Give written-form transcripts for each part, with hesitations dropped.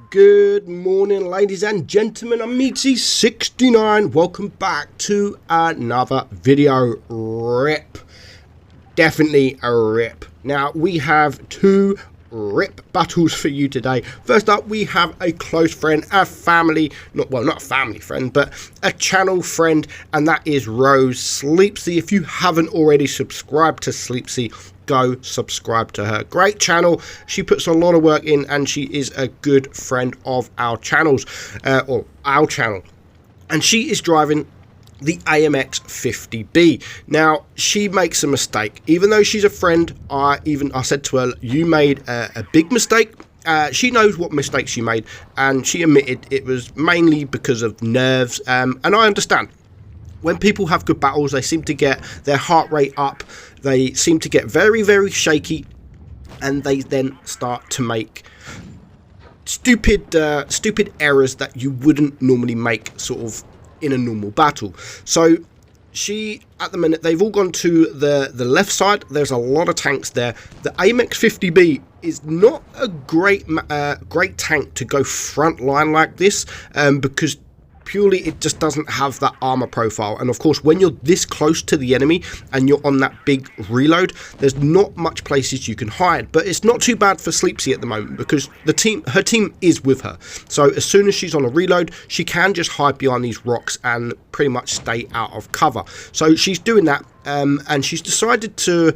Good morning, ladies and gentlemen. I'm meadsy69. Welcome back to another video. Rip. Definitely a rip. Now, we have two rip battles for you today. First up, we have a close friend, a family, not a family friend, but a channel friend, and that is Rose Sleepsy. If you haven't already subscribed to Sleepsy, go subscribe to her. Great channel. She puts a lot of work in, and she is a good friend of our channels, or our channel. And she is driving the AMX 50B. Now, she makes a mistake. Even though she's a friend, I said to her, you made a big mistake. She knows what mistakes she made, and she admitted it was mainly because of nerves, and I understand. When people have good battles, they seem to get their heart rate up, they seem to get very, very shaky, and they then start to make stupid errors that you wouldn't normally make sort of in a normal battle. So she, at the minute, they've all gone to the left side. There's a lot of tanks there. The AMX 50B is not a great tank to go front line like this, because purely it just doesn't have that armor profile. And of course, when you're this close to the enemy and you're on that big reload, there's not much places you can hide. But it's not too bad for Sleepsy at the moment, because her team is with her. So as soon as she's on a reload, she can just hide behind these rocks and pretty much stay out of cover. So she's doing that, and she's decided to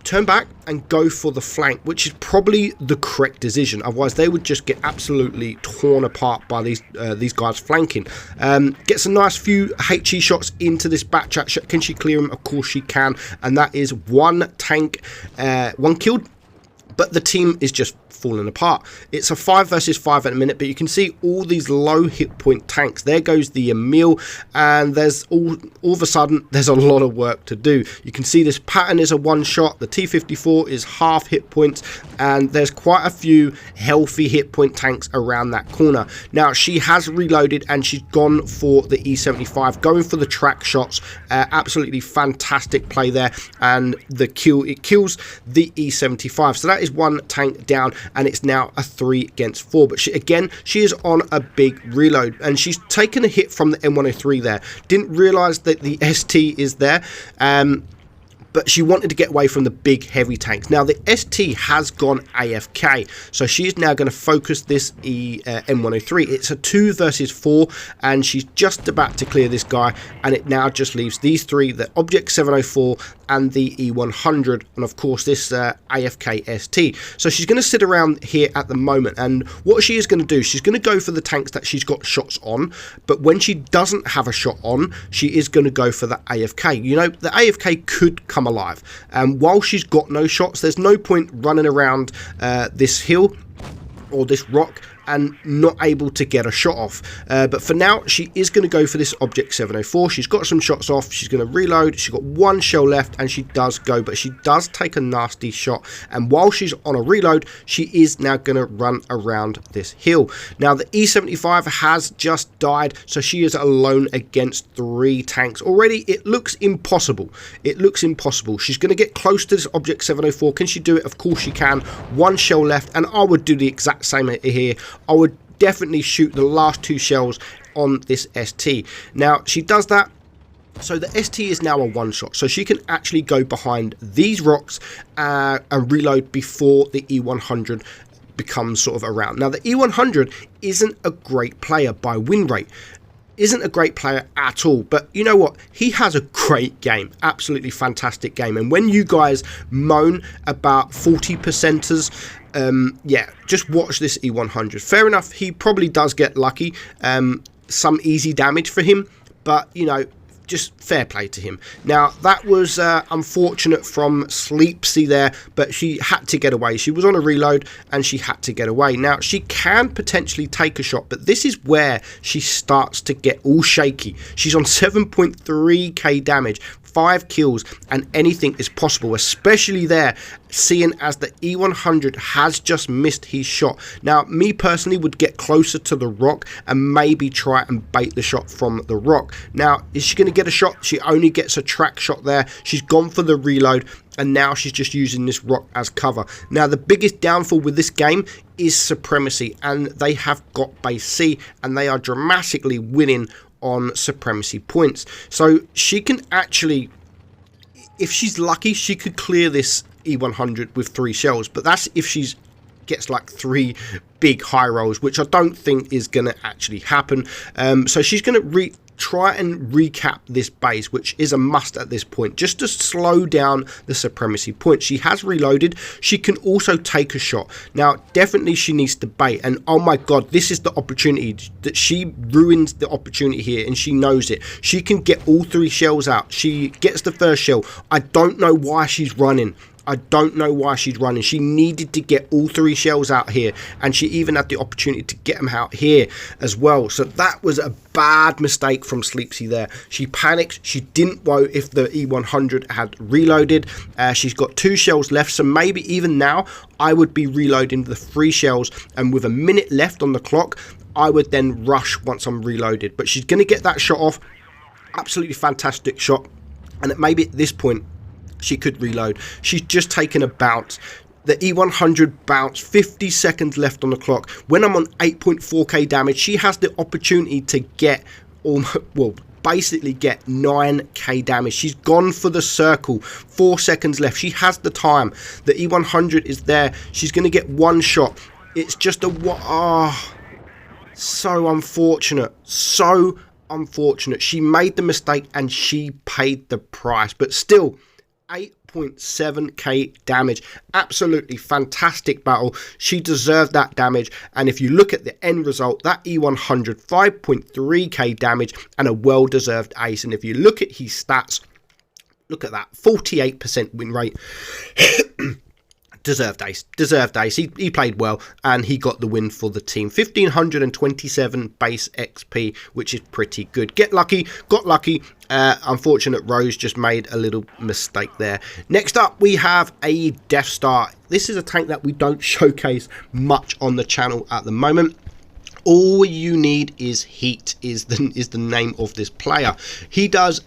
turn back and go for the flank, which is probably the correct decision. Otherwise, they would just get absolutely torn apart by these guys flanking. Gets a nice few HE shots into this back chat. Can she clear him? Of course she can, and that is one tank, one killed. But the team is just falling apart. It's a 5 versus 5 at the minute, but you can see all these low hit point tanks. There goes the Emil, and there's all of a sudden there's a lot of work to do. You can see this pattern is a one shot. The T54 is half hit points, and there's quite a few healthy hit point tanks around that corner. Now, she has reloaded and she's gone for the E75, going for the track shots. Absolutely fantastic play there, and it kills the E75. So that is one tank down, and it's now a 3 against 4. But she is on a big reload, and she's taken a hit from the M103 there. Didn't realize that the ST is there, but she wanted to get away from the big heavy tanks. Now, the ST has gone AFK, so she is now going to focus this M103. It's a 2 versus 4, and she's just about to clear this guy, and it now just leaves these three, the Object 704 and the E100, and of course this AFK ST. So she's going to sit around here at the moment, and what she is going to do, she's going to go for the tanks that she's got shots on, but when she doesn't have a shot on, she is going to go for the AFK. You know, the AFK could come alive, and while she's got no shots, there's no point running around this hill or this rock and not able to get a shot off. But for now, she is going to go for this Object 704. She's got some shots off. She's going to reload. She's got one shell left, and she does go, but she does take a nasty shot. And while she's on a reload, she is now going to run around this hill. Now, the E75 has just died, so she is alone against 3 tanks. Already, it looks impossible. It looks impossible. She's going to get close to this Object 704. Can she do it? Of course she can. One shell left, and I would do the exact same here. I would definitely shoot the last 2 shells on this ST. Now, she does that, so the ST is now a one shot, so she can actually go behind these rocks and reload before the E100 becomes sort of around. Now, the E100 isn't a great player by win rate. Isn't a great player at all, but you know what, he has a great game, absolutely fantastic game. And when you guys moan about 40%ers, yeah, just watch this E100. Fair enough, he probably does get lucky, some easy damage for him, but you know, just fair play to him. Now, that was unfortunate from Sleepsy there, but she had to get away. She was on a reload and she had to get away. Now, she can potentially take a shot, but this is where she starts to get all shaky. She's on 7.3k damage, 5 kills, and anything is possible, especially there, seeing as the E100 has just missed his shot. Now, me personally would get closer to the rock and maybe try and bait the shot from the rock. Now, is she going to get a shot? She only gets a track shot there. She's gone for the reload, and now she's just using this rock as cover. Now, the biggest downfall with this game is Supremacy, and they have got base C, and they are dramatically winning on Supremacy points. So she can actually, if she's lucky, she could clear this E100 with 3 shells, but that's if she's gets like 3 big high rolls, which I don't think is going to actually happen. So she's going to try and recap this base, which is a must at this point, just to slow down the Supremacy point. She has reloaded. She can also take a shot. Now, definitely she needs to bait, and oh my god, this is the opportunity that she ruins the opportunity here, and she knows it. She can get all 3 shells out. She gets the first shell. I don't know why she's running. I don't know why she's running. She needed to get all 3 shells out here, and she even had the opportunity to get them out here as well. So that was a bad mistake from Sleepsy there. She panicked. She didn't know if the E100 had reloaded. She's got 2 shells left, so maybe even now I would be reloading the 3 shells, and with a minute left on the clock, I would then rush once I'm reloaded. But she's going to get that shot off. Absolutely fantastic shot, and maybe at this point she could reload. She's just taken a bounce. The E100 bounced, 50 seconds left on the clock. When I'm on 8.4k damage, she has the opportunity to get basically get 9k damage. She's gone for the circle. 4 seconds left. She has the time. The E100 is there. She's going to get 1 shot. It's just a so unfortunate. So unfortunate. She made the mistake and she paid the price, but still 8.7k damage. Absolutely fantastic battle. She deserved that damage, and if you look at the end result, that E100 5.3k damage and a well-deserved ace. And if you look at his stats, look at that, 48% win rate. Deserved ace. He played well, and he got the win for the team. 1527 base XP, which is pretty good. Get lucky, got lucky. Unfortunate Rose just made a little mistake there. Next up, we have a Death Star. This is a tank that we don't showcase much on the channel at the moment. All you need is heat, is the name of this player. He does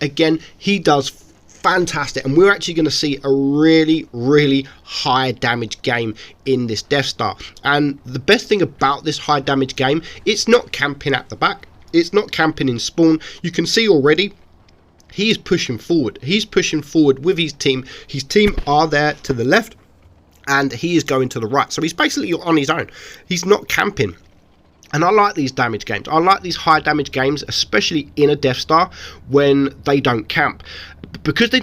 fantastic, and we're actually going to see a really high damage game in this Death Star. And the best thing about this high damage game, it's not camping at the back, it's not camping in spawn. You can see already he is pushing forward. He's pushing forward with his team. His team are there to the left, and he is going to the right. So he's basically on his own. He's not camping. And I like these damage games. I like these high damage games, especially in a Death Star when they don't camp. Because he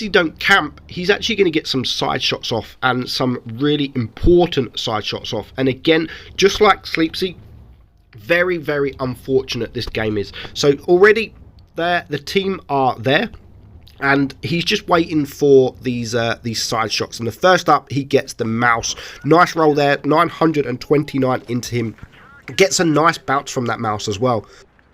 don't camp, he's actually going to get some side shots off, and some really important side shots off. And again, just like Sleepsy, very unfortunate this game is. So already there, the team are there, and he's just waiting for these side shots. And the first up, he gets the mouse. Nice roll there, 929 into him. Gets a nice bounce from that mouse as well.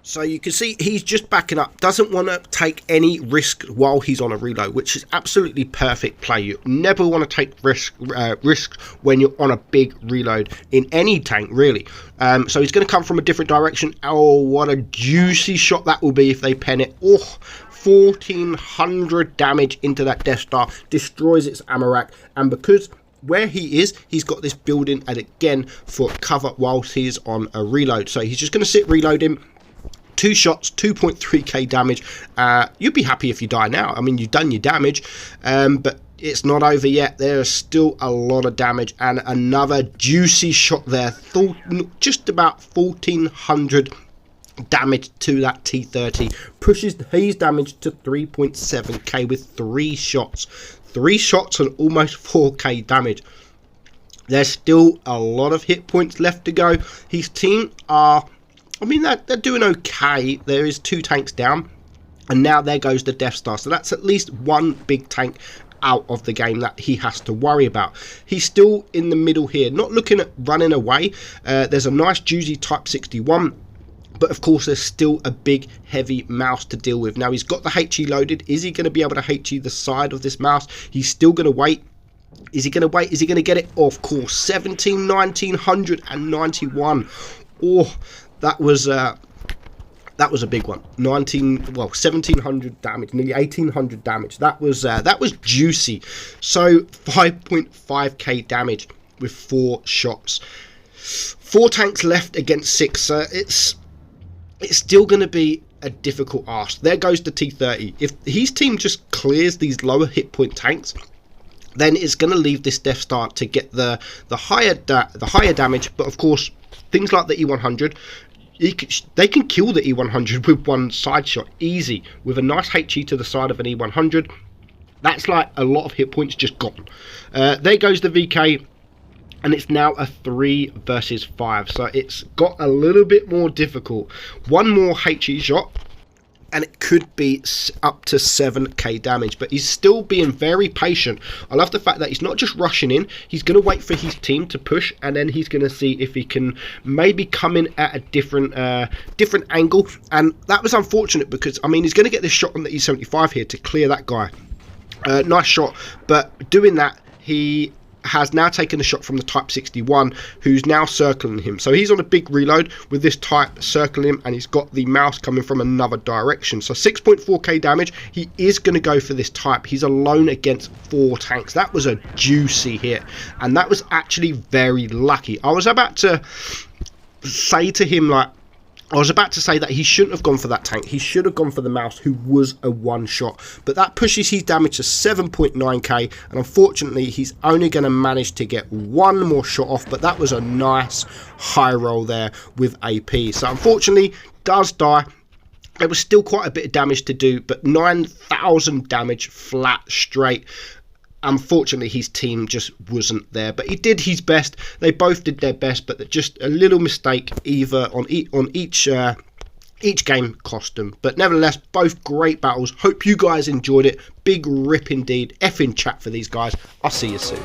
So you can see he's just backing up, doesn't want to take any risk while he's on a reload, which is absolutely perfect play. You never want to take risks when you're on a big reload in any tank, really. So he's going to come from a different direction. Oh, what a juicy shot that will be if they pen it. Oh, 1400 damage into that Death Star, destroys its ammo rack, and because where he is, he's got this building, and again for cover whilst he's on a reload. So he's just going to sit reloading. 2 shots, 2.3k damage. You'd be happy if you die now. I mean, you've done your damage, but it's not over yet. There is still a lot of damage, and another juicy shot there. Just about 1400 damage to that T30. Pushes his damage to 3.7k with 3 shots. 3 shots and almost 4k damage. There's still a lot of hit points left to go. His team are, I mean, they're doing okay. There is 2 tanks down, and now there goes the Death Star. So that's at least 1 big tank out of the game that he has to worry about. He's still in the middle here, not looking at running away. There's a nice juicy Type 61. But of course, there's still a big, heavy mouse to deal with. Now, he's got the HE loaded. Is he going to be able to HE the side of this mouse? He's still going to wait. Is he going to wait? Is he going to get it? Of course, 1991. Oh, that was a big one. 1700 damage, nearly 1800 damage. That was juicy. So 5.5k damage with 4 shots. 4 tanks left against 6. So it's still going to be a difficult ask. There goes the T30. If his team just clears these lower hit point tanks, then it's going to leave this Death Star to get the higher damage. But of course, things like the E100, they can kill the E100 with one side shot easy, with a nice HE to the side of an E100. That's like a lot of hit points just gone. There goes the VK. And it's now a 3 versus 5, so it's got a little bit more difficult. One more HE shot, and it could be up to 7k damage, but he's still being very patient. I love the fact that he's not just rushing in. He's going to wait for his team to push, and then he's going to see if he can maybe come in at a different angle. And that was unfortunate because, I mean, he's going to get this shot on the E75 here to clear that guy. Nice shot, but doing that, he has now taken a shot from the Type 61, who's now circling him. So he's on a big reload with this Type circling him, and he's got the mouse coming from another direction. So 6.4k damage. He is going to go for this Type. He's alone against 4 tanks. That was a juicy hit, and that was actually very lucky. I was about to say to him, like, I was about to say that he shouldn't have gone for that tank. He should have gone for the mouse, who was a one-shot. But that pushes his damage to 7.9k. And unfortunately, he's only going to manage to get one more shot off. But that was a nice high roll there with AP. So unfortunately, does die. There was still quite a bit of damage to do. But 9,000 damage flat straight. Unfortunately, his team just wasn't there, but he did his best. They both did their best, but just a little mistake either on each game cost them. But nevertheless, both great battles. Hope you guys enjoyed it. Big rip indeed. Effing chat for these guys. I'll see you soon.